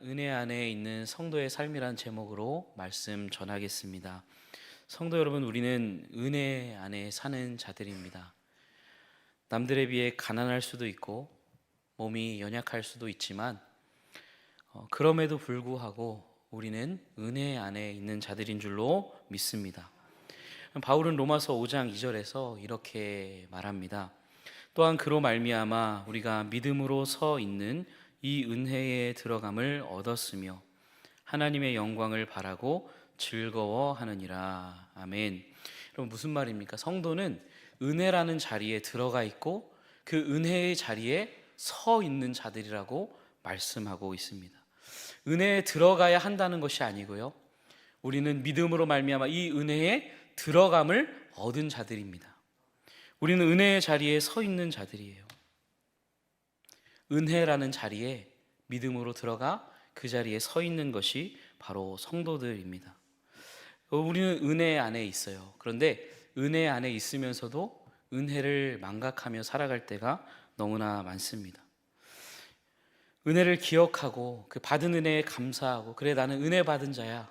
은혜 안에 있는 성도의 삶이란 제목으로 말씀 전하겠습니다. 성도 여러분, 우리는 은혜 안에 사는 자들입니다. 남들에 비해 가난할 수도 있고 몸이 연약할 수도 있지만 그럼에도 불구하고 우리는 은혜 안에 있는 자들인 줄로 믿습니다. 바울은 로마서 5장 2절에서 이렇게 말합니다. 또한 그로 말미암아 우리가 믿음으로 서 있는 이 은혜에 들어감을 얻었으며 하나님의 영광을 바라고 즐거워하느니라. 아멘. 여러분, 무슨 말입니까? 성도는 은혜라는 자리에 들어가 있고 그 은혜의 자리에 서 있는 자들이라고 말씀하고 있습니다. 은혜에 들어가야 한다는 것이 아니고요, 우리는 믿음으로 말미암아 이 은혜에 들어감을 얻은 자들입니다. 우리는 은혜의 자리에 서 있는 자들이에요. 은혜라는 자리에 믿음으로 들어가 그 자리에 서 있는 것이 바로 성도들입니다. 우리는 은혜 안에 있어요. 그런데 은혜 안에 있으면서도 은혜를 망각하며 살아갈 때가 너무나 많습니다. 은혜를 기억하고 그 받은 은혜에 감사하고, 그래 나는 은혜 받은 자야,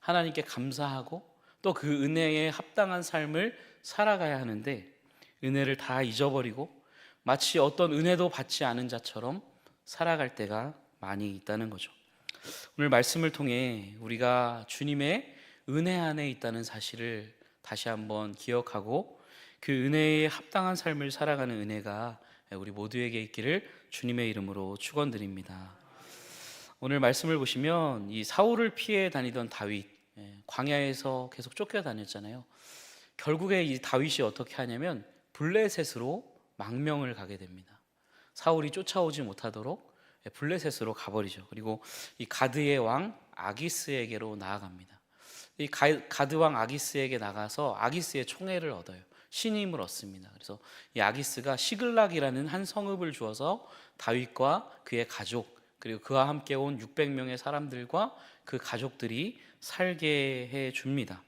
하나님께 감사하고 또 그 은혜에 합당한 삶을 살아가야 하는데 은혜를 다 잊어버리고 마치 어떤 은혜도 받지 않은 자처럼 살아갈 때가 많이 있다는 거죠. 오늘 말씀을 통해 우리가 주님의 은혜 안에 있다는 사실을 다시 한번 기억하고 그 은혜에 합당한 삶을 살아가는 은혜가 우리 모두에게 있기를 주님의 이름으로 축원드립니다. 오늘 말씀을 보시면 이 사울을 피해 다니던 다윗, 광야에서 계속 쫓겨다녔잖아요. 결국에 이 다윗이 어떻게 하냐면 블레셋으로 망명을 가게 됩니다. 사울이 쫓아오지 못하도록 블레셋으로 가버리죠. 그리고 이 가드의 왕 아기스에게로 나아갑니다. 이 가드 왕 아기스에게 나가서 아기스의 총애를 얻어요. 신임을 얻습니다. 그래서 이 아기스가 시글락이라는 한 성읍을 주어서 다윗과 그의 가족, 그리고 그와 함께 온 600명의 사람들과 그 가족들이 살게 해 줍니다.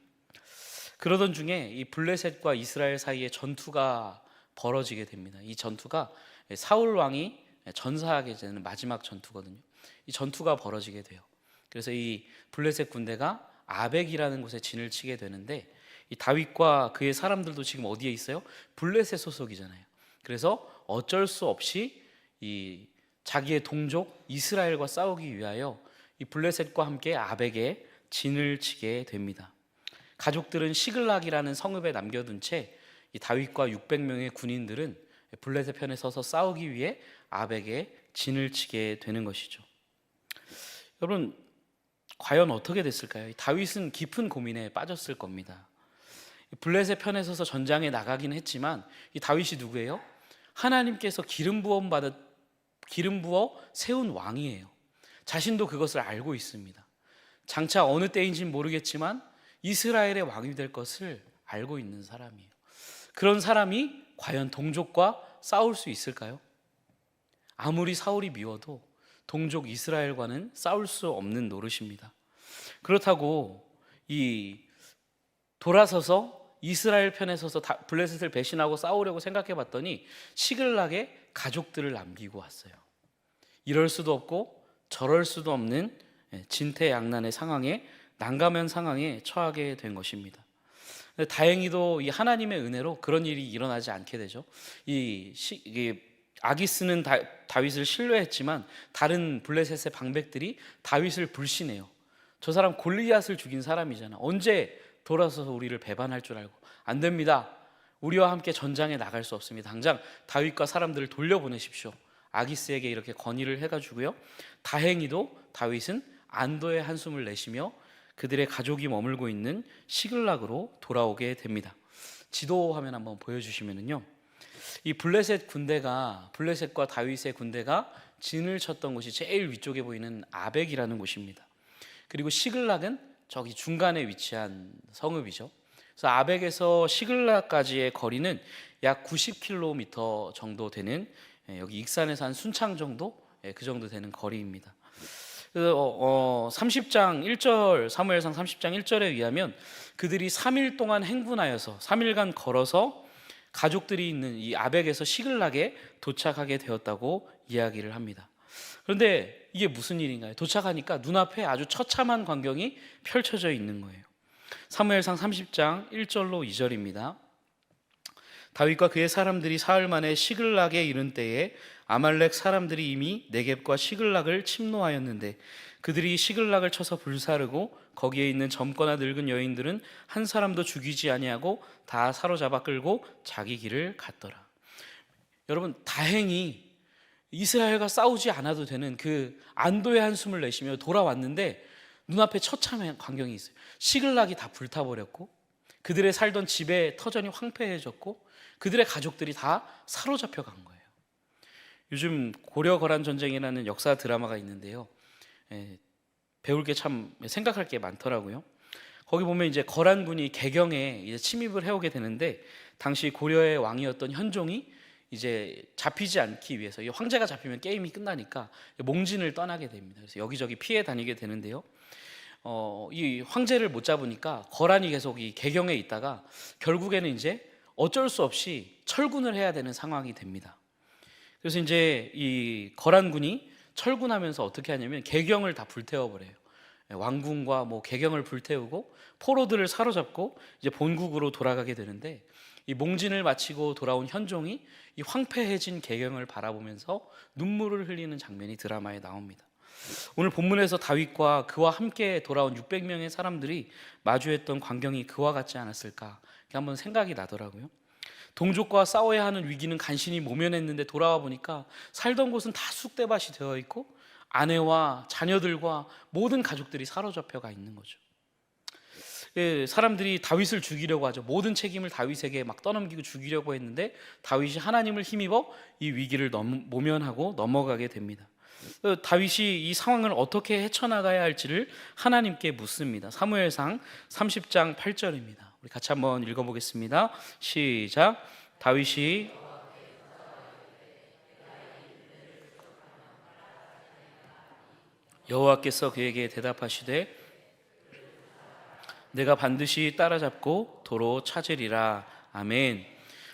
그러던 중에 이 블레셋과 이스라엘 사이에 전투가 벌어지게 됩니다. 이 전투가 사울 왕이 전사하게 되는 마지막 전투거든요. 이 전투가 벌어지게 돼요. 그래서 이 블레셋 군대가 아벡이라는 곳에 진을 치게 되는데, 이 다윗과 그의 사람들도 지금 어디에 있어요? 블레셋 소속이잖아요. 그래서 어쩔 수 없이 이 자기의 동족 이스라엘과 싸우기 위하여 이 블레셋과 함께 아벡에 진을 치게 됩니다. 가족들은 시글락이라는 성읍에 남겨둔 채 이 다윗과 600명의 군인들은 블레셋 편에 서서 싸우기 위해 아벡에 진을 치게 되는 것이죠. 여러분, 과연 어떻게 됐을까요? 다윗은 깊은 고민에 빠졌을 겁니다. 블레셋 편에 서서 전장에 나가긴 했지만 이 다윗이 누구예요? 하나님께서 기름 부어 세운 왕이에요. 자신도 그것을 알고 있습니다. 장차 어느 때인지는 모르겠지만 이스라엘의 왕이 될 것을 알고 있는 사람이에요. 그런 사람이 과연 동족과 싸울 수 있을까요? 아무리 사울이 미워도 동족 이스라엘과는 싸울 수 없는 노릇입니다. 그렇다고 이 돌아서서 이스라엘 편에 서서 블레셋을 배신하고 싸우려고 생각해 봤더니 시글락에 가족들을 남기고 왔어요. 이럴 수도 없고 저럴 수도 없는 진퇴양난의 상황에, 난감한 상황에 처하게 된 것입니다. 다행히도 이 하나님의 은혜로 그런 일이 일어나지 않게 되죠. 이 아기스는 다윗을 신뢰했지만 다른 블레셋의 방백들이 다윗을 불신해요. 저 사람 골리앗을 죽인 사람이잖아. 언제 돌아서서 우리를 배반할 줄 알고. 안 됩니다. 우리와 함께 전장에 나갈 수 없습니다. 당장 다윗과 사람들을 돌려보내십시오. 아기스에게 이렇게 건의를 해가지고요. 다행히도 다윗은 안도의 한숨을 내쉬며 그들의 가족이 머물고 있는 시글락으로 돌아오게 됩니다. 지도 화면 한번 보여주시면은요, 이 블레셋과 다윗의 군대가 진을 쳤던 곳이 제일 위쪽에 보이는 아벡이라는 곳입니다. 그리고 시글락은 저기 중간에 위치한 성읍이죠. 그래서 아벡에서 시글락까지의 거리는 약 90km 정도 되는, 여기 익산에서 한 순창 정도, 그 정도 되는 거리입니다. 30장 1절, 사무엘상 30장 1절에 의하면 그들이 3일 동안 행군하여서 3일간 걸어서 가족들이 있는 이 아벡에서 시글락에 도착하게 되었다고 이야기를 합니다. 그런데 이게 무슨 일인가요? 도착하니까 눈앞에 아주 처참한 광경이 펼쳐져 있는 거예요. 사무엘상 30장 1절로 2절입니다. 다윗과 그의 사람들이 사흘 만에 시글락에 이른 때에 아말렉 사람들이 이미 네겝과 시글락을 침노하였는데 그들이 시글락을 쳐서 불사르고 거기에 있는 젊거나 늙은 여인들은 한 사람도 죽이지 아니하고 다 사로잡아 끌고 자기 길을 갔더라. 여러분, 다행히 이스라엘과 싸우지 않아도 되는 그 안도의 한숨을 내쉬며 돌아왔는데 눈앞에 처참한 광경이 있어요. 시글락이 다 불타버렸고 그들의 살던 집의 터전이 황폐해졌고 그들의 가족들이 다 사로잡혀 간 거예요. 요즘 고려 거란 전쟁이라는 역사 드라마가 있는데요. 배울 게 참 생각할 게 많더라고요. 거기 보면 이제 거란군이 개경에 이제 침입을 해오게 되는데 당시 고려의 왕이었던 현종이 이제 잡히지 않기 위해서, 이 황제가 잡히면 게임이 끝나니까 몽진을 떠나게 됩니다. 그래서 여기저기 피해 다니게 되는데요. 이 황제를 못 잡으니까 거란이 계속 이 개경에 있다가 결국에는 이제 어쩔 수 없이 철군을 해야 되는 상황이 됩니다. 그래서 이제 이 거란군이 철군하면서 어떻게 하냐면 개경을 다 불태워버려요. 왕궁과 뭐 개경을 불태우고 포로들을 사로잡고 이제 본국으로 돌아가게 되는데 이 몽진을 마치고 돌아온 현종이 이 황폐해진 개경을 바라보면서 눈물을 흘리는 장면이 드라마에 나옵니다. 오늘 본문에서 다윗과 그와 함께 돌아온 600명의 사람들이 마주했던 광경이 그와 같지 않았을까 한번 생각이 나더라고요. 동족과 싸워야 하는 위기는 간신히 모면했는데 돌아와 보니까 살던 곳은 다 쑥대밭이 되어 있고 아내와 자녀들과 모든 가족들이 사로잡혀가 있는 거죠. 사람들이 다윗을 죽이려고 하죠. 모든 책임을 다윗에게 막 떠넘기고 죽이려고 했는데 다윗이 하나님을 힘입어 이 위기를 모면하고 넘어가게 됩니다. 다윗이 이 상황을 어떻게 헤쳐나가야 할지를 하나님께 묻습니다. 사무엘상 30장 8절입니다. 우리 같이 한번 읽어보겠습니다. 시작. 다윗이 여호와께서 그에게 대답하시되 내가 반드시 따라잡고 도로 찾으리라. 아멘.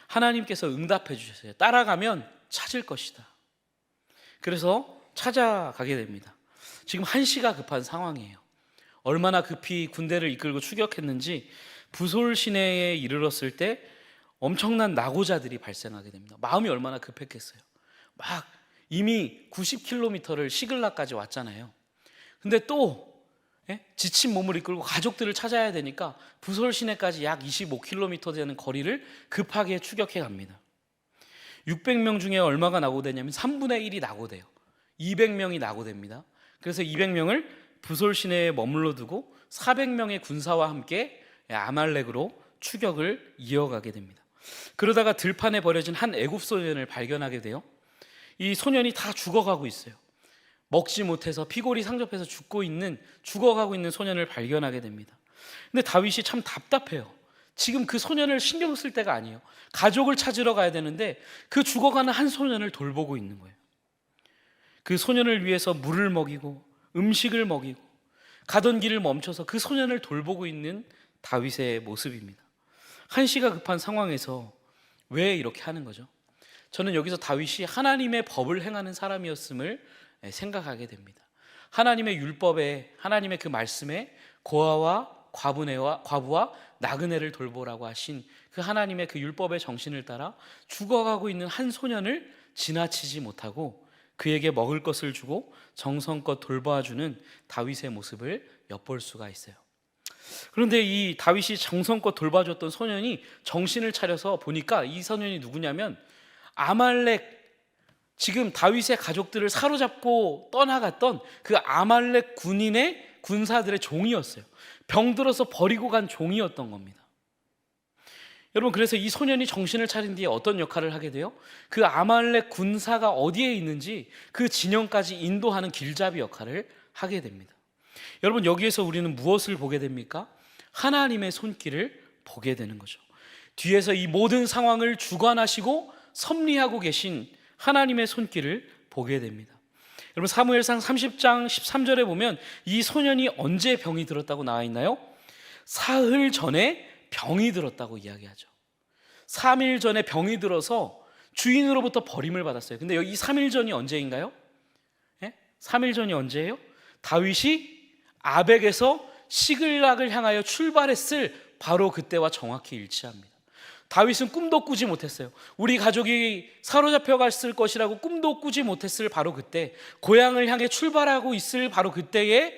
하나님께서 응답해 주셨어요. 따라가면 찾을 것이다. 그래서 찾아가게 됩니다. 지금 한시가 급한 상황이에요. 얼마나 급히 군대를 이끌고 추격했는지 부솔 시내에 이르렀을 때 엄청난 낙오자들이 발생하게 됩니다. 마음이 얼마나 급했겠어요. 막 이미 90km를 시글락까지 왔잖아요. 근데 또 지친 몸을 이끌고 가족들을 찾아야 되니까 부솔 시내까지 약 25km 되는 거리를 급하게 추격해 갑니다. 600명 중에 얼마가 낙오되냐면 3분의 1이 낙오돼요. 200명이 낙오됩니다. 그래서 200명을 부솔 시내에 머물러 두고 400명의 군사와 함께 아말렉으로 추격을 이어가게 됩니다. 그러다가 들판에 버려진 한 애굽 소년을 발견하게 돼요. 이 소년이 다 죽어가고 있어요. 먹지 못해서 피골이 상접해서 죽어가고 있는 소년을 발견하게 됩니다. 근데 다윗이 참 답답해요. 지금 그 소년을 신경 쓸 때가 아니에요. 가족을 찾으러 가야 되는데 그 죽어가는 한 소년을 돌보고 있는 거예요. 그 소년을 위해서 물을 먹이고 음식을 먹이고 가던 길을 멈춰서 그 소년을 돌보고 있는 다윗의 모습입니다. 한시가 급한 상황에서 왜 이렇게 하는 거죠? 저는 여기서 다윗이 하나님의 법을 행하는 사람이었음을 생각하게 됩니다. 하나님의 율법에, 하나님의 그 말씀에 고아와 과부와 나그네를 돌보라고 하신 그 하나님의 그 율법의 정신을 따라 죽어가고 있는 한 소년을 지나치지 못하고 그에게 먹을 것을 주고 정성껏 돌봐주는 다윗의 모습을 엿볼 수가 있어요. 그런데 이 다윗이 정성껏 돌봐줬던 소년이 정신을 차려서 보니까 이 소년이 누구냐면 아말렉, 지금 다윗의 가족들을 사로잡고 떠나갔던 그 아말렉 군인의 군사들의 종이었어요. 병들어서 버리고 간 종이었던 겁니다. 여러분, 그래서 이 소년이 정신을 차린 뒤에 어떤 역할을 하게 돼요? 그 아말렉 군사가 어디에 있는지 그 진영까지 인도하는 길잡이 역할을 하게 됩니다. 여러분, 여기에서 우리는 무엇을 보게 됩니까? 하나님의 손길을 보게 되는 거죠. 뒤에서 이 모든 상황을 주관하시고 섭리하고 계신 하나님의 손길을 보게 됩니다. 여러분, 사무엘상 30장 13절에 보면 이 소년이 언제 병이 들었다고 나와 있나요? 사흘 전에 병이 들었다고 이야기하죠. 3일 전에 병이 들어서 주인으로부터 버림을 받았어요. 근데 여기 3일 전이 언제인가요? 3일 전이 언제예요? 다윗이 아벡에서 시글락을 향하여 출발했을 바로 그때와 정확히 일치합니다. 다윗은 꿈도 꾸지 못했어요. 우리 가족이 사로잡혀 갔을 것이라고 꿈도 꾸지 못했을 바로 그때, 고향을 향해 출발하고 있을 바로 그때에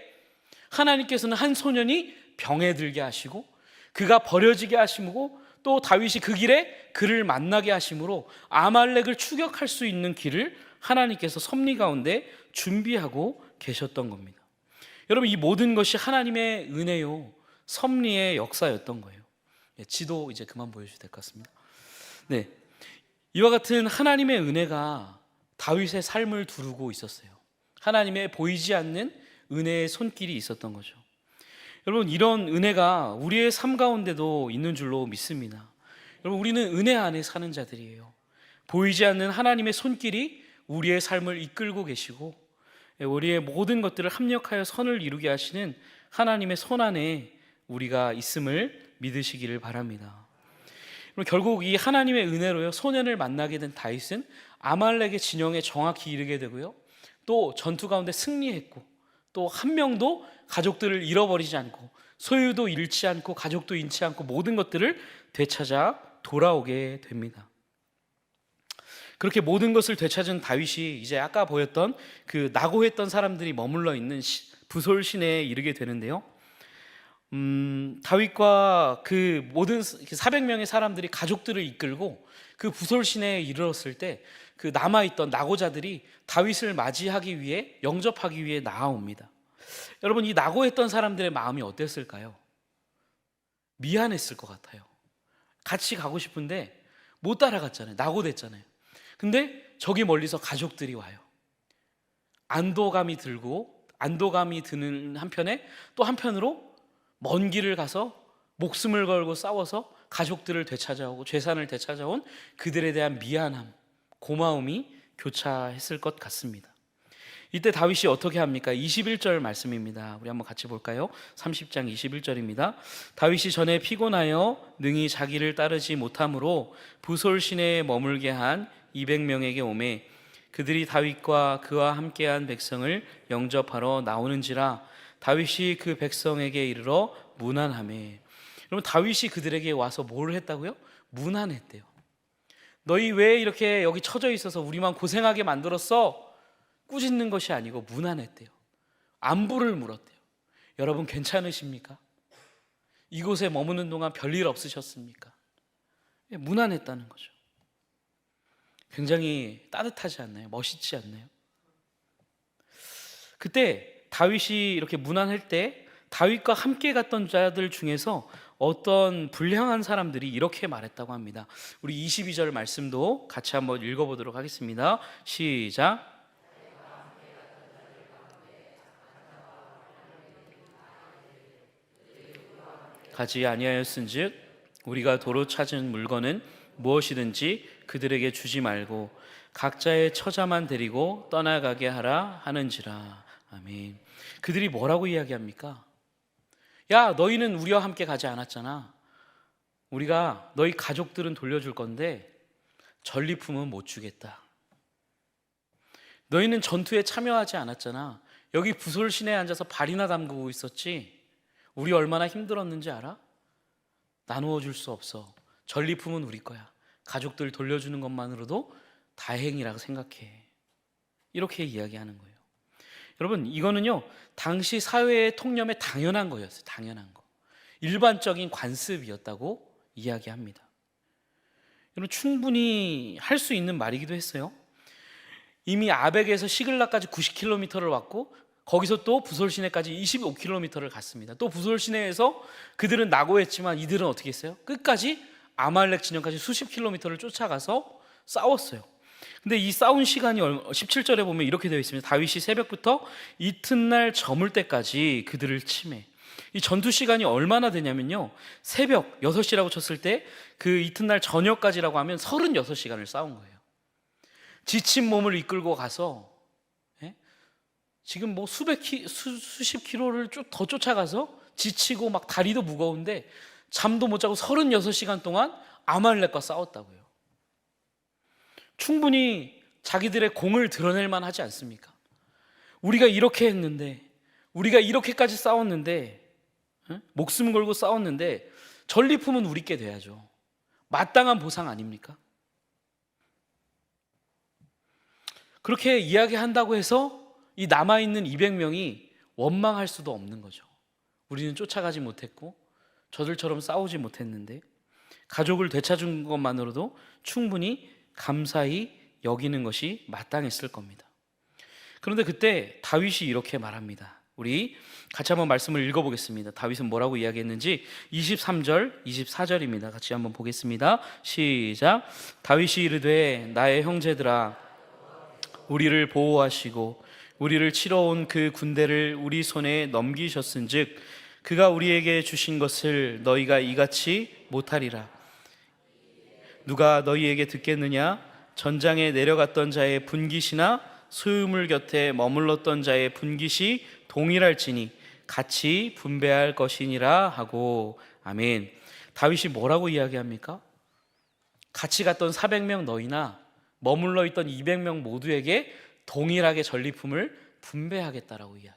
하나님께서는 한 소년이 병에 들게 하시고 그가 버려지게 하시고 또 다윗이 그 길에 그를 만나게 하심으로 아말렉을 추격할 수 있는 길을 하나님께서 섭리 가운데 준비하고 계셨던 겁니다. 여러분, 이 모든 것이 하나님의 은혜요, 섭리의 역사였던 거예요. 지도 이제 그만 보여주셔도 될 것 같습니다. 네, 이와 같은 하나님의 은혜가 다윗의 삶을 두르고 있었어요. 하나님의 보이지 않는 은혜의 손길이 있었던 거죠. 여러분, 이런 은혜가 우리의 삶 가운데도 있는 줄로 믿습니다. 여러분, 우리는 은혜 안에 사는 자들이에요. 보이지 않는 하나님의 손길이 우리의 삶을 이끌고 계시고 우리의 모든 것들을 합력하여 선을 이루게 하시는 하나님의 손 안에 우리가 있음을 믿으시기를 바랍니다. 결국 이 하나님의 은혜로요, 소년을 만나게 된 다윗은 아말렉의 진영에 정확히 이르게 되고요, 또 전투 가운데 승리했고 또 한 명도 가족들을 잃어버리지 않고 소유도 잃지 않고 가족도 잃지 않고 모든 것들을 되찾아 돌아오게 됩니다. 그렇게 모든 것을 되찾은 다윗이 이제 아까 보였던 그 낙오했던 사람들이 머물러 있는 부솔 시내에 이르게 되는데요, 다윗과 그 모든 400명의 사람들이 가족들을 이끌고 그 부솔 시내에 이르렀을 때 그 남아있던 낙오자들이 다윗을 맞이하기 위해, 영접하기 위해 나아옵니다. 여러분, 이 낙오했던 사람들의 마음이 어땠을까요? 미안했을 것 같아요. 같이 가고 싶은데 못 따라갔잖아요. 낙오됐잖아요. 근데 저기 멀리서 가족들이 와요. 안도감이 드는 한편에 또 한편으로 먼 길을 가서 목숨을 걸고 싸워서 가족들을 되찾아오고 재산을 되찾아온 그들에 대한 미안함, 고마움이 교차했을 것 같습니다. 이때 다윗이 어떻게 합니까? 21절 말씀입니다. 우리 한번 같이 볼까요? 30장 21절입니다. 다윗이 전에 피곤하여 능히 자기를 따르지 못함으로 부솔 시내에 머물게 한 200명에게 오매 그들이 다윗과 그와 함께한 백성을 영접하러 나오는지라 다윗이 그 백성에게 이르러 문안하매. 여러분, 다윗이 그들에게 와서 뭘 했다고요? 문안했대요. 너희 왜 이렇게 여기 처져 있어서 우리만 고생하게 만들었어? 꾸짖는 것이 아니고 문안했대요. 안부를 물었대요. 여러분, 괜찮으십니까? 이곳에 머무는 동안 별일 없으셨습니까? 문안했다는 거죠. 굉장히 따뜻하지 않나요? 멋있지 않나요? 그때 다윗이 이렇게 문안할 때 다윗과 함께 갔던 자들 중에서 어떤 불량한 사람들이 이렇게 말했다고 합니다. 우리 22절 말씀도 같이 한번 읽어보도록 하겠습니다. 시작. 가지 아니하였은즉 우리가 도로 찾은 물건은 무엇이든지 그들에게 주지 말고 각자의 처자만 데리고 떠나가게 하라 하는지라. 아멘. 그들이 뭐라고 이야기합니까? 야, 너희는 우리와 함께 가지 않았잖아. 우리가 너희 가족들은 돌려줄 건데 전리품은 못 주겠다. 너희는 전투에 참여하지 않았잖아. 여기 부솔 시내에 앉아서 발이나 담그고 있었지. 우리 얼마나 힘들었는지 알아? 나누어 줄 수 없어. 전리품은 우리 거야. 가족들 돌려주는 것만으로도 다행이라고 생각해. 이렇게 이야기하는 거예요. 여러분, 이거는요, 당시 사회의 통념에 당연한 거였어요. 당연한 거. 일반적인 관습이었다고 이야기합니다. 여러분, 충분히 할 수 있는 말이기도 했어요. 이미 아벡에서 시글락까지 90km를 왔고 거기서 또 부솔 시내까지 25km를 갔습니다. 또 부솔 시내에서 그들은 낙오했지만 이들은 어떻게 했어요? 끝까지 아말렉 진영까지 수십 킬로미터를 쫓아가서 싸웠어요. 근데 이 싸운 시간이 17절에 보면 이렇게 되어 있습니다. 다윗이 새벽부터 이튿날 저물 때까지 그들을 치매. 이 전투 시간이 얼마나 되냐면요, 새벽 6시라고 쳤을 때 그 이튿날 저녁까지라고 하면 36시간을 싸운 거예요. 지친 몸을 이끌고 가서 지금 뭐 수십 킬로를 더 쫓아가서 지치고 막 다리도 무거운데 잠도 못 자고 36시간 동안 아말렉과 싸웠다고요. 충분히 자기들의 공을 드러낼 만하지 않습니까? 우리가 이렇게 했는데, 우리가 이렇게까지 싸웠는데, 목숨 걸고 싸웠는데 전리품은 우리께 돼야죠. 마땅한 보상 아닙니까? 그렇게 이야기한다고 해서 이 남아있는 200명이 원망할 수도 없는 거죠. 우리는 쫓아가지 못했고 저들처럼 싸우지 못했는데, 가족을 되찾은 것만으로도 충분히 감사히 여기는 것이 마땅했을 겁니다. 그런데 그때 다윗이 이렇게 말합니다. 우리 같이 한번 말씀을 읽어보겠습니다. 다윗은 뭐라고 이야기했는지 23절, 24절입니다. 같이 한번 보겠습니다. 시작. 다윗이 이르되 나의 형제들아, 우리를 보호하시고 우리를 치러 온 그 군대를 우리 손에 넘기셨은즉 그가 우리에게 주신 것을 너희가 이같이 못하리라. 누가 너희에게 듣겠느냐? 전장에 내려갔던 자의 분깃이나 소유물 곁에 머물렀던 자의 분깃이 동일할지니 같이 분배할 것이니라 하고. 아멘. 다윗이 뭐라고 이야기합니까? 같이 갔던 400명 너희나 머물러 있던 200명 모두에게 동일하게 전리품을 분배하겠다라고 이야기해요.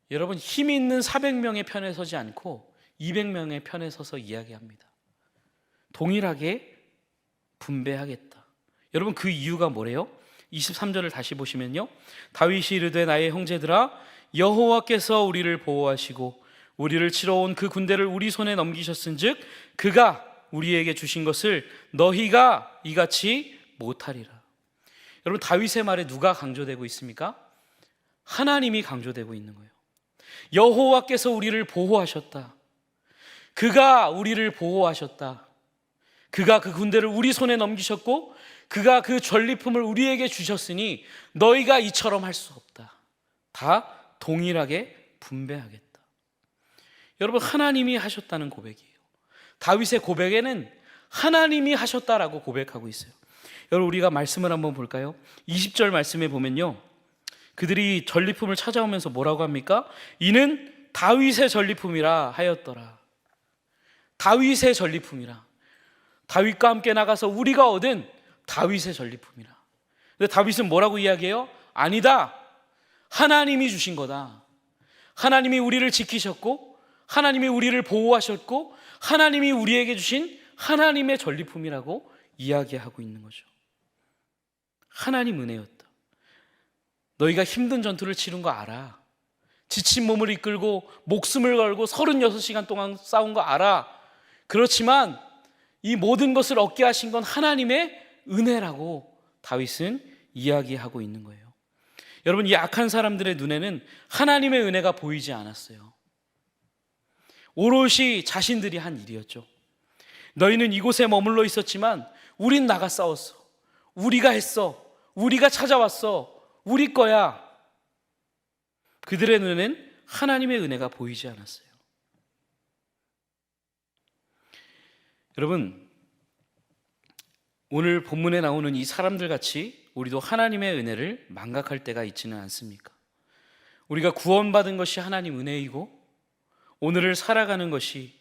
여러분, 힘 있는 400명의 편에 서지 않고 200명의 편에 서서 이야기합니다. 동일하게 분배하겠다. 여러분, 그 이유가 뭐래요? 23절을 다시 보시면요, 다윗이 이르되 나의 형제들아, 여호와께서 우리를 보호하시고 우리를 치러 온 그 군대를 우리 손에 넘기셨은즉 그가 우리에게 주신 것을 너희가 이같이 못하리라. 여러분, 다윗의 말에 누가 강조되고 있습니까? 하나님이 강조되고 있는 거예요. 여호와께서 우리를 보호하셨다. 그가 우리를 보호하셨다. 그가 그 군대를 우리 손에 넘기셨고 그가 그 전리품을 우리에게 주셨으니 너희가 이처럼 할 수 없다. 다 동일하게 분배하겠다. 여러분, 하나님이 하셨다는 고백이에요. 다윗의 고백에는 하나님이 하셨다라고 고백하고 있어요. 여러분, 우리가 말씀을 한번 볼까요? 20절 말씀에 보면요, 그들이 전리품을 찾아오면서 뭐라고 합니까? 이는 다윗의 전리품이라 하였더라. 다윗의 전리품이라. 다윗과 함께 나가서 우리가 얻은 다윗의 전리품이라. 근데 다윗은 뭐라고 이야기해요? 아니다, 하나님이 주신 거다. 하나님이 우리를 지키셨고 하나님이 우리를 보호하셨고 하나님이 우리에게 주신 하나님의 전리품이라고 이야기하고 있는 거죠. 하나님 은혜였다. 너희가 힘든 전투를 치른 거 알아. 지친 몸을 이끌고 목숨을 걸고 36시간 동안 싸운 거 알아. 그렇지만 이 모든 것을 얻게 하신 건 하나님의 은혜라고 다윗은 이야기하고 있는 거예요. 여러분, 이 악한 사람들의 눈에는 하나님의 은혜가 보이지 않았어요. 오롯이 자신들이 한 일이었죠. 너희는 이곳에 머물러 있었지만 우린 나가 싸웠어. 우리가 했어. 우리가 찾아왔어. 우리 거야. 그들의 눈에는 하나님의 은혜가 보이지 않았어요. 여러분, 오늘 본문에 나오는 이 사람들 같이 우리도 하나님의 은혜를 망각할 때가 있지는 않습니까? 우리가 구원받은 것이 하나님 은혜이고 오늘을 살아가는 것이,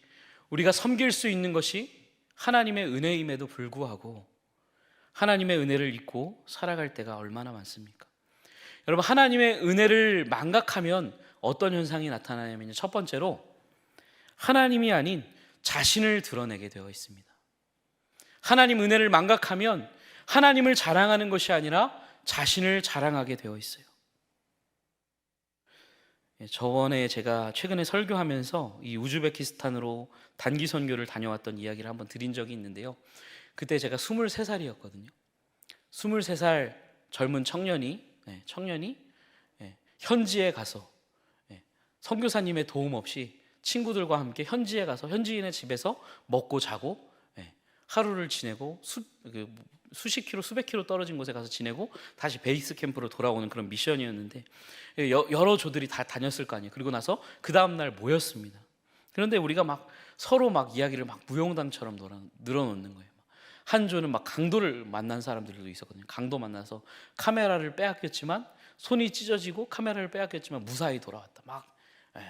우리가 섬길 수 있는 것이 하나님의 은혜임에도 불구하고 하나님의 은혜를 잊고 살아갈 때가 얼마나 많습니까? 여러분, 하나님의 은혜를 망각하면 어떤 현상이 나타나냐면요, 첫 번째로 하나님이 아닌 자신을 드러내게 되어 있습니다. 하나님 은혜를 망각하면 하나님을 자랑하는 것이 아니라 자신을 자랑하게 되어 있어요. 저번에 제가 최근에 설교하면서 이 우즈베키스탄으로 단기 선교를 다녀왔던 이야기를 한번 드린 적이 있는데요, 그때 제가 23살이었거든요. 23살 젊은 청년이 현지에 가서 선교사님의 도움 없이 친구들과 함께 현지에 가서 현지인의 집에서 먹고 자고 하루를 지내고 수십 킬로, 수백 킬로 떨어진 곳에 가서 지내고 다시 베이스 캠프로 돌아오는 그런 미션이었는데, 여러 조들이 다 다녔을 거 아니에요. 그리고 나서 그 다음날 모였습니다. 그런데 우리가 막 서로 막 이야기를 막 무용담처럼 늘어놓는 거예요. 한 조는 막 강도를 만난 사람들도 있었거든요. 강도 만나서 카메라를 빼앗겼지만 손이 찢어지고 카메라를 빼앗겼지만 무사히 돌아왔다.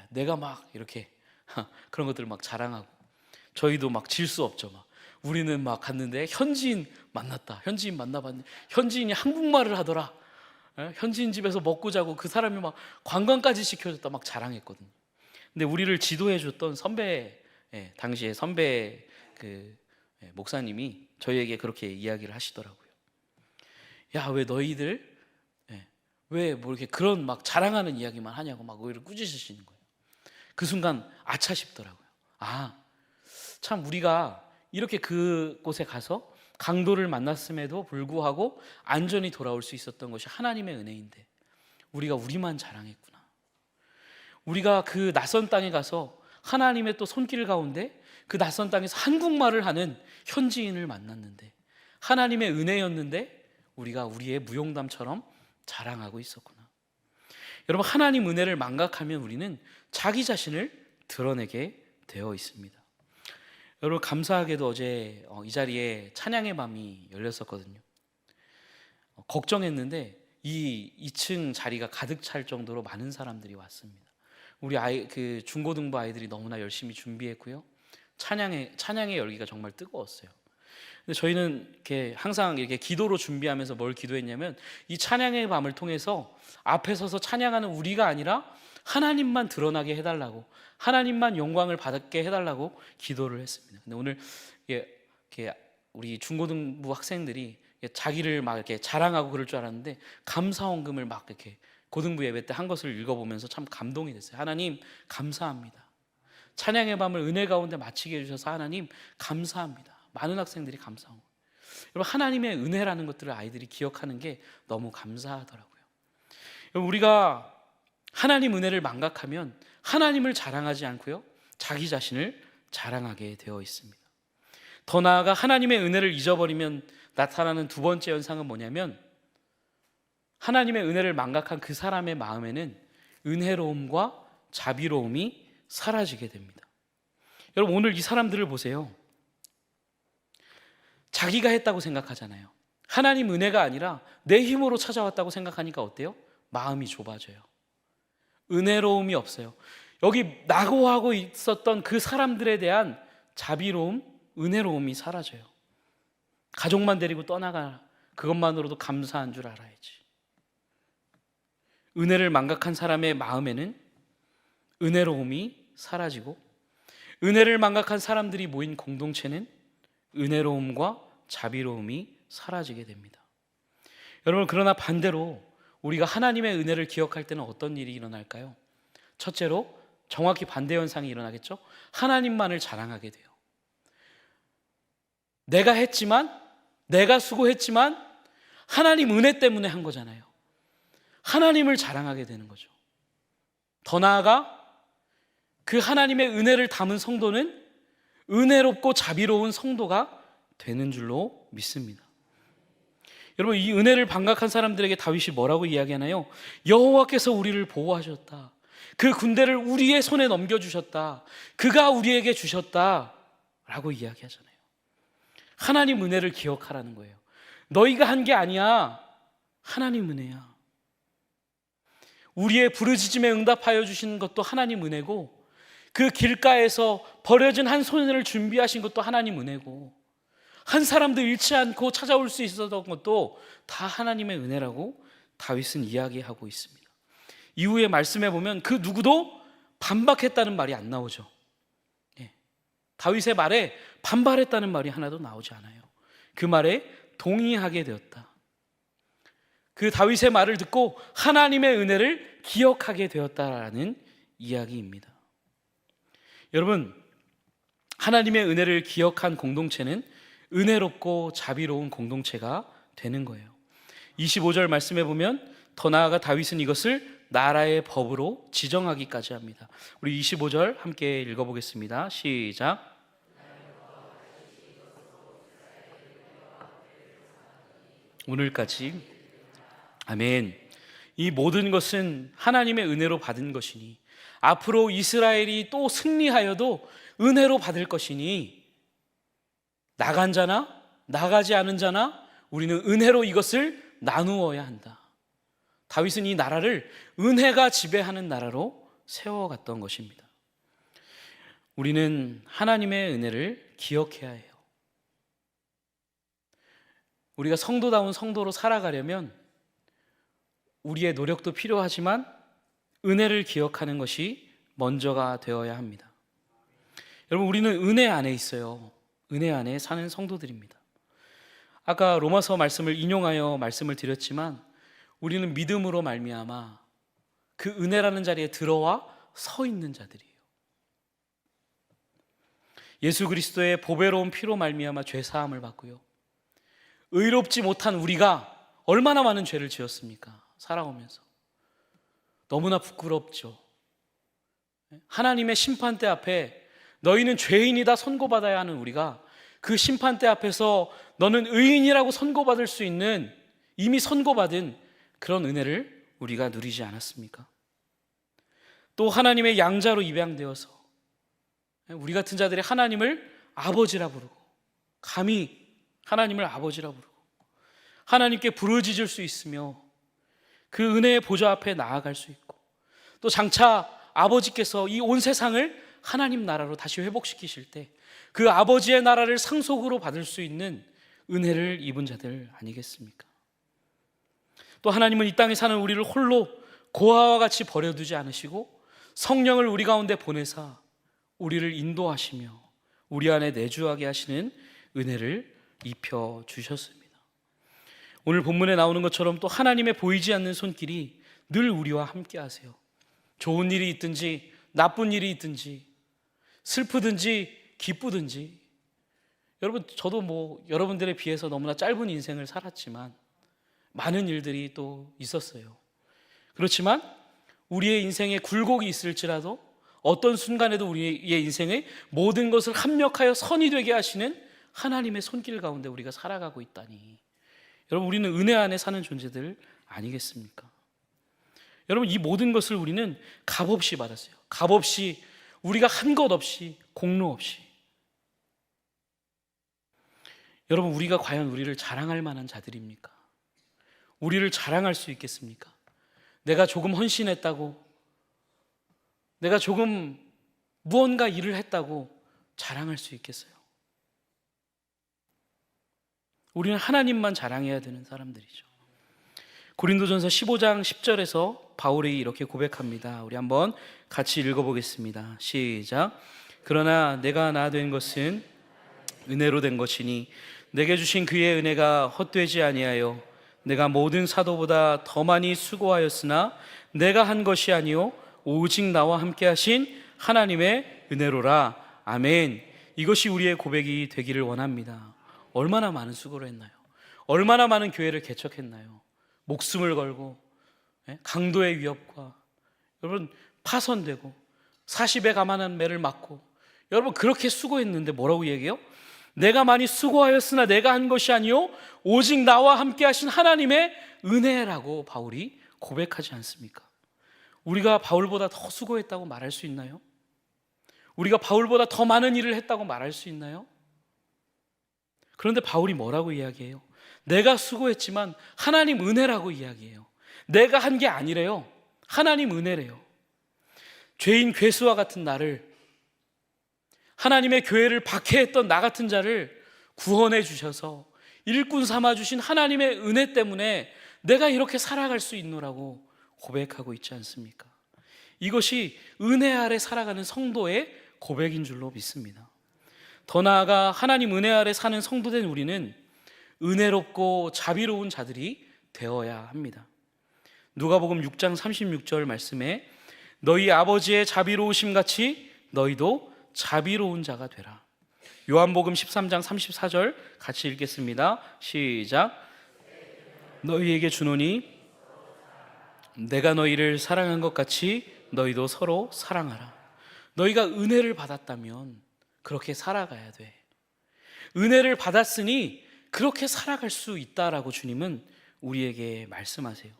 내가 막 이렇게 그런 것들을 막 자랑하고, 저희도 막 질 수 없죠. 우리는 막 갔는데 현지인 만났다. 현지인 만나봤는데 현지인이 한국말을 하더라. 현지인 집에서 먹고 자고 그 사람이 막 관광까지 시켜줬다 막 자랑했거든요. 근데 우리를 지도해줬던 선배, 당시에 선배 목사님이 저희에게 그렇게 이야기를 하시더라고요. 야, 왜 너희들 왜 뭐 이렇게 그런 막 자랑하는 이야기만 하냐고 막 오히려 꾸짖으시는 거예요. 그 순간 아차 싶더라고요. 아, 참 우리가 이렇게 그곳에 가서 강도를 만났음에도 불구하고 안전히 돌아올 수 있었던 것이 하나님의 은혜인데 우리가 우리만 자랑했구나. 우리가 그 낯선 땅에 가서 하나님의 또 손길 가운데 그 낯선 땅에서 한국말을 하는 현지인을 만났는데 하나님의 은혜였는데 우리가 우리의 무용담처럼 자랑하고 있었구나. 여러분, 하나님 은혜를 망각하면 우리는 자기 자신을 드러내게 되어 있습니다. 여러분, 감사하게도 어제 이 자리에 찬양의 밤이 열렸었거든요. 걱정했는데 이 2층 자리가 가득 찰 정도로 많은 사람들이 왔습니다. 우리 중고등부 아이들이 너무나 열심히 준비했고요. 찬양의 열기가 정말 뜨거웠어요. 근데 저희는 이렇게 항상 이렇게 기도로 준비하면서 뭘 기도했냐면 이 찬양의 밤을 통해서 앞에 서서 찬양하는 우리가 아니라 하나님만 드러나게 해달라고, 하나님만 영광을 받게 해달라고 기도를 했습니다. 근데 오늘 이렇게 우리 중고등부 학생들이 자기를 막 이렇게 자랑하고 그럴 줄 알았는데 감사원금을 막 이렇게 고등부 예배 때 한 것을 읽어보면서 참 감동이 됐어요. 하나님 감사합니다. 찬양의 밤을 은혜 가운데 마치게 해주셔서 하나님 감사합니다. 많은 학생들이 감사한 거예요. 여러분, 하나님의 은혜라는 것들을 아이들이 기억하는 게 너무 감사하더라고요. 여러분, 우리가 하나님 은혜를 망각하면 하나님을 자랑하지 않고요, 자기 자신을 자랑하게 되어 있습니다. 더 나아가 하나님의 은혜를 잊어버리면 나타나는 두 번째 현상은 뭐냐면 하나님의 은혜를 망각한 그 사람의 마음에는 은혜로움과 자비로움이 사라지게 됩니다. 여러분, 오늘 이 사람들을 보세요. 자기가 했다고 생각하잖아요. 하나님 은혜가 아니라 내 힘으로 찾아왔다고 생각하니까 어때요? 마음이 좁아져요. 은혜로움이 없어요. 여기 낙오하고 있었던 그 사람들에 대한 자비로움, 은혜로움이 사라져요. 가족만 데리고 떠나가, 그것만으로도 감사한 줄 알아야지. 은혜를 망각한 사람의 마음에는 은혜로움이 사라지고, 은혜를 망각한 사람들이 모인 공동체는 은혜로움과 자비로움이 사라지게 됩니다. 여러분, 그러나 반대로 우리가 하나님의 은혜를 기억할 때는 어떤 일이 일어날까요? 첫째로 정확히 반대 현상이 일어나겠죠. 하나님만을 자랑하게 돼요. 내가 했지만, 내가 수고했지만 하나님 은혜 때문에 한 거잖아요. 하나님을 자랑하게 되는 거죠. 더 나아가 그 하나님의 은혜를 담은 성도는 은혜롭고 자비로운 성도가 되는 줄로 믿습니다. 여러분, 이 은혜를 반각한 사람들에게 다윗이 뭐라고 이야기하나요? 여호와께서 우리를 보호하셨다. 그 군대를 우리의 손에 넘겨주셨다. 그가 우리에게 주셨다 라고 이야기하잖아요. 하나님 은혜를 기억하라는 거예요. 너희가 한 게 아니야. 하나님 은혜야. 우리의 부르짖음에 응답하여 주신 것도 하나님 은혜고, 그 길가에서 버려진 한 소년을 준비하신 것도 하나님 은혜고, 한 사람도 잃지 않고 찾아올 수 있었던 것도 다 하나님의 은혜라고 다윗은 이야기하고 있습니다. 이후에 말씀해 보면 그 누구도 반박했다는 말이 안 나오죠. 다윗의 말에 반발했다는 말이 하나도 나오지 않아요. 그 말에 동의하게 되었다. 그 다윗의 말을 듣고 하나님의 은혜를 기억하게 되었다라는 이야기입니다. 여러분, 하나님의 은혜를 기억한 공동체는 은혜롭고 자비로운 공동체가 되는 거예요. 25절 말씀해 보면 더 나아가 다윗은 이것을 나라의 법으로 지정하기까지 합니다. 우리 25절 함께 읽어보겠습니다. 시작. 오늘까지. 아멘. 이 모든 것은 하나님의 은혜로 받은 것이니 앞으로 이스라엘이 또 승리하여도 은혜로 받을 것이니 나간 자나 나가지 않은 자나 우리는 은혜로 이것을 나누어야 한다. 다윗은 이 나라를 은혜가 지배하는 나라로 세워갔던 것입니다. 우리는 하나님의 은혜를 기억해야 해요. 우리가 성도다운 성도로 살아가려면 우리의 노력도 필요하지만 은혜를 기억하는 것이 먼저가 되어야 합니다. 여러분, 우리는 은혜 안에 있어요. 은혜 안에 사는 성도들입니다. 아까 로마서 말씀을 인용하여 말씀을 드렸지만 우리는 믿음으로 말미암아 그 은혜라는 자리에 들어와 서 있는 자들이에요. 예수 그리스도의 보배로운 피로 말미암아 죄 사함을 받고요, 의롭지 못한 우리가 얼마나 많은 죄를 지었습니까? 살아오면서 너무나 부끄럽죠. 하나님의 심판대 앞에 너희는 죄인이다 선고받아야 하는 우리가 그 심판대 앞에서 너는 의인이라고 선고받을 수 있는, 이미 선고받은 그런 은혜를 우리가 누리지 않았습니까? 또 하나님의 양자로 입양되어서 우리 같은 자들이 하나님을 아버지라 부르고, 감히 하나님을 아버지라 부르고 하나님께 부르짖을 수 있으며 그 은혜의 보좌 앞에 나아갈 수 있고, 또 장차 아버지께서 이 온 세상을 하나님 나라로 다시 회복시키실 때 그 아버지의 나라를 상속으로 받을 수 있는 은혜를 입은 자들 아니겠습니까? 또 하나님은 이 땅에 사는 우리를 홀로 고아와 같이 버려두지 않으시고 성령을 우리 가운데 보내사 우리를 인도하시며 우리 안에 내주하게 하시는 은혜를 입혀 주셨습니다. 오늘 본문에 나오는 것처럼 또 하나님의 보이지 않는 손길이 늘 우리와 함께 하세요. 좋은 일이 있든지 나쁜 일이 있든지 슬프든지 기쁘든지, 여러분, 저도 여러분들에 비해서 너무나 짧은 인생을 살았지만 많은 일들이 또 있었어요. 그렇지만 우리의 인생에 굴곡이 있을지라도 어떤 순간에도 우리의 인생의 모든 것을 합력하여 선이 되게 하시는 하나님의 손길 가운데 우리가 살아가고 있다니, 여러분, 우리는 은혜 안에 사는 존재들 아니겠습니까? 여러분, 이 모든 것을 우리는 값없이 받았어요. 값없이, 우리가 한 것 없이, 공로 없이. 여러분, 우리가 과연 우리를 자랑할 만한 자들입니까? 우리를 자랑할 수 있겠습니까? 내가 조금 헌신했다고, 내가 조금 무언가 일을 했다고 자랑할 수 있겠어요? 우리는 하나님만 자랑해야 되는 사람들이죠. 고린도전서 15장 10절에서 바울이 이렇게 고백합니다. 우리 한번 같이 읽어보겠습니다. 시작. 그러나 내가 나 된 것은 은혜로 된 것이니 내게 주신 그의 은혜가 헛되지 아니하여 내가 모든 사도보다 더 많이 수고하였으나 내가 한 것이 아니요 오직 나와 함께 하신 하나님의 은혜로라. 아멘. 이것이 우리의 고백이 되기를 원합니다. 얼마나 많은 수고를 했나요? 얼마나 많은 교회를 개척했나요? 목숨을 걸고 강도의 위협과, 여러분, 파선되고 40에 가만한 매를 맞고, 여러분, 그렇게 수고했는데 뭐라고 얘기해요? 내가 많이 수고하였으나 내가 한 것이 아니요 오직 나와 함께 하신 하나님의 은혜라고 바울이 고백하지 않습니까? 우리가 바울보다 더 수고했다고 말할 수 있나요? 우리가 바울보다 더 많은 일을 했다고 말할 수 있나요? 그런데 바울이 뭐라고 이야기해요? 내가 수고했지만 하나님 은혜라고 이야기해요. 내가 한 게 아니래요. 하나님 은혜래요. 죄인 괴수와 같은 나를, 하나님의 교회를 박해했던 나 같은 자를 구원해 주셔서 일꾼 삼아 주신 하나님의 은혜 때문에 내가 이렇게 살아갈 수 있노라고 고백하고 있지 않습니까? 이것이 은혜 아래 살아가는 성도의 고백인 줄로 믿습니다. 더 나아가 하나님 은혜 아래 사는 성도된 우리는 은혜롭고 자비로운 자들이 되어야 합니다. 누가복음 6장 36절 말씀에 너희 아버지의 자비로우심 같이 너희도 자비로운 자가 되라. 요한복음 13장 34절 같이 읽겠습니다. 시작. 너희에게 주노니 내가 너희를 사랑한 것 같이 너희도 서로 사랑하라. 너희가 은혜를 받았다면 그렇게 살아가야 돼. 은혜를 받았으니 그렇게 살아갈 수 있다라고 주님은 우리에게 말씀하세요.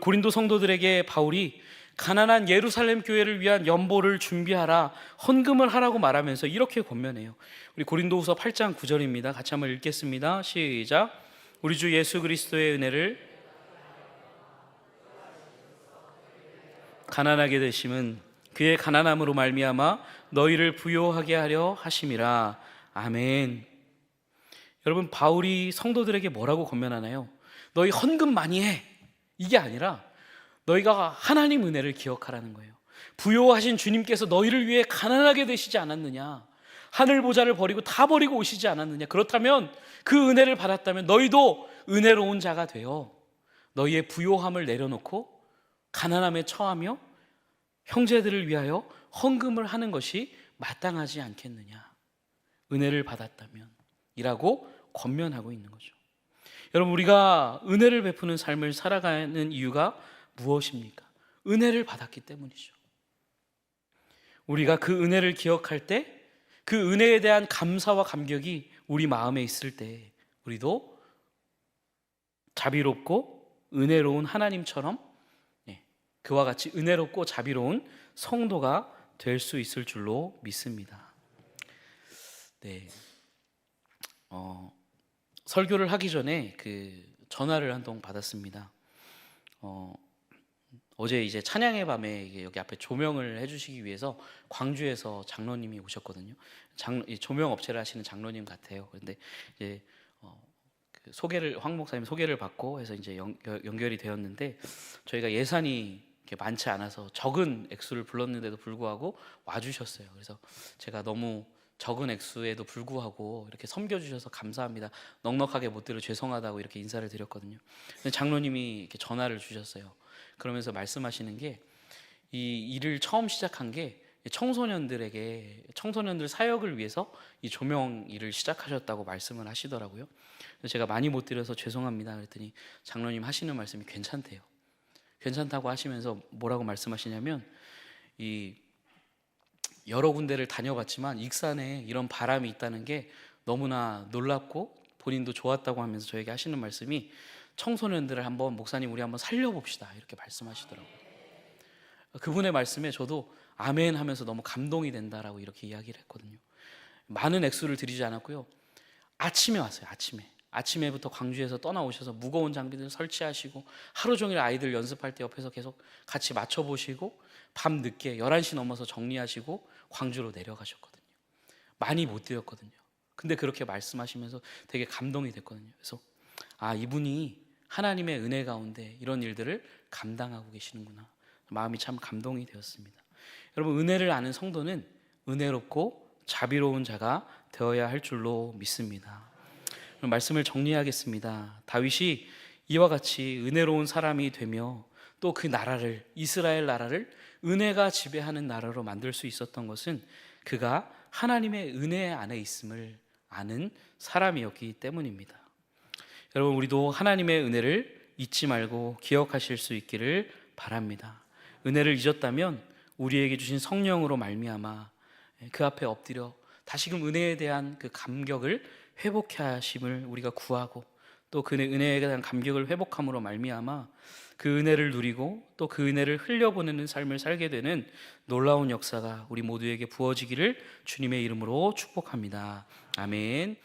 고린도 성도들에게 바울이 가난한 예루살렘 교회를 위한 연보를 준비하라, 헌금을 하라고 말하면서 이렇게 권면해요. 우리 고린도후서 8장 9절입니다. 같이 한번 읽겠습니다. 시작. 우리 주 예수 그리스도의 은혜를 가난하게 되심은 그의 가난함으로 말미암아 너희를 부요하게 하려 하심이라. 아멘. 여러분, 바울이 성도들에게 뭐라고 권면하나요? 너희 헌금 많이 해. 이게 아니라 너희가 하나님 은혜를 기억하라는 거예요. 부요하신 주님께서 너희를 위해 가난하게 되시지 않았느냐? 하늘 보좌를 버리고 다 버리고 오시지 않았느냐? 그렇다면 그 은혜를 받았다면 너희도 은혜로운 자가 되어 너희의 부요함을 내려놓고 가난함에 처하며 형제들을 위하여 헌금을 하는 것이 마땅하지 않겠느냐? 은혜를 받았다면 이라고 권면하고 있는 거죠. 여러분, 우리가 은혜를 베푸는 삶을 살아가는 이유가 무엇입니까? 은혜를 받았기 때문이죠. 우리가 그 은혜를 기억할 때, 그 은혜에 대한 감사와 감격이 우리 마음에 있을 때 우리도 자비롭고 은혜로운 하나님처럼 그와 같이 은혜롭고 자비로운 성도가 될 수 있을 줄로 믿습니다. 네, 설교를 하기 전에 그 전화를 한 통 받았습니다. 어제 이제 찬양의 밤에 여기 앞에 조명을 해주시기 위해서 광주에서 장로님이 오셨거든요. 조명 업체를 하시는 장로님 같아요. 그런데 이제 그 황 목사님 소개를 받고 해서 이제 연결이 되었는데 저희가 예산이 이렇게 많지 않아서 적은 액수를 불렀는데도 불구하고 와주셨어요. 그래서 제가 너무 적은 액수에도 불구하고 이렇게 섬겨주셔서 감사합니다. 넉넉하게 못 드려 죄송하다고 이렇게 인사를 드렸거든요. 근데 장로님이 이렇게 전화를 주셨어요. 그러면서 말씀하시는 게 이 일을 처음 시작한 게 청소년들 사역을 위해서 이 조명 일을 시작하셨다고 말씀을 하시더라고요. 그래서 제가 많이 못 드려서 죄송합니다 그랬더니 장로님 하시는 말씀이 괜찮대요. 괜찮다고 하시면서 뭐라고 말씀하시냐면 이 여러 군데를 다녀봤지만 익산에 이런 바람이 있다는 게 너무나 놀랍고 본인도 좋았다고 하면서 저에게 하시는 말씀이 청소년들을 한번 목사님 우리 한번 살려봅시다 이렇게 말씀하시더라고요. 그분의 말씀에 저도 아멘 하면서 너무 감동이 된다라고 이렇게 이야기를 했거든요. 많은 액수를 드리지 않았고요. 아침에 왔어요. 아침에부터 광주에서 떠나오셔서 무거운 장비들 설치하시고 하루 종일 아이들 연습할 때 옆에서 계속 같이 맞춰보시고 밤 늦게 11시 넘어서 정리하시고 광주로 내려가셨거든요. 많이 못 드렸거든요. 근데 그렇게 말씀하시면서 되게 감동이 됐거든요. 그래서 이분이 하나님의 은혜 가운데 이런 일들을 감당하고 계시는구나. 마음이 참 감동이 되었습니다. 여러분, 은혜를 아는 성도는 은혜롭고 자비로운 자가 되어야 할 줄로 믿습니다. 그럼 말씀을 정리하겠습니다. 다윗이 이와 같이 은혜로운 사람이 되며 또 그 나라를, 이스라엘 나라를 은혜가 지배하는 나라로 만들 수 있었던 것은 그가 하나님의 은혜 안에 있음을 아는 사람이었기 때문입니다. 여러분, 우리도 하나님의 은혜를 잊지 말고 기억하실 수 있기를 바랍니다. 은혜를 잊었다면 우리에게 주신 성령으로 말미암아 그 앞에 엎드려 다시금 은혜에 대한 그 감격을 회복해 하심을 우리가 구하고 또 그 은혜에 대한 감격을 회복함으로 말미암아 그 은혜를 누리고 또 그 은혜를 흘려보내는 삶을 살게 되는 놀라운 역사가 우리 모두에게 부어지기를 주님의 이름으로 축복합니다. 아멘.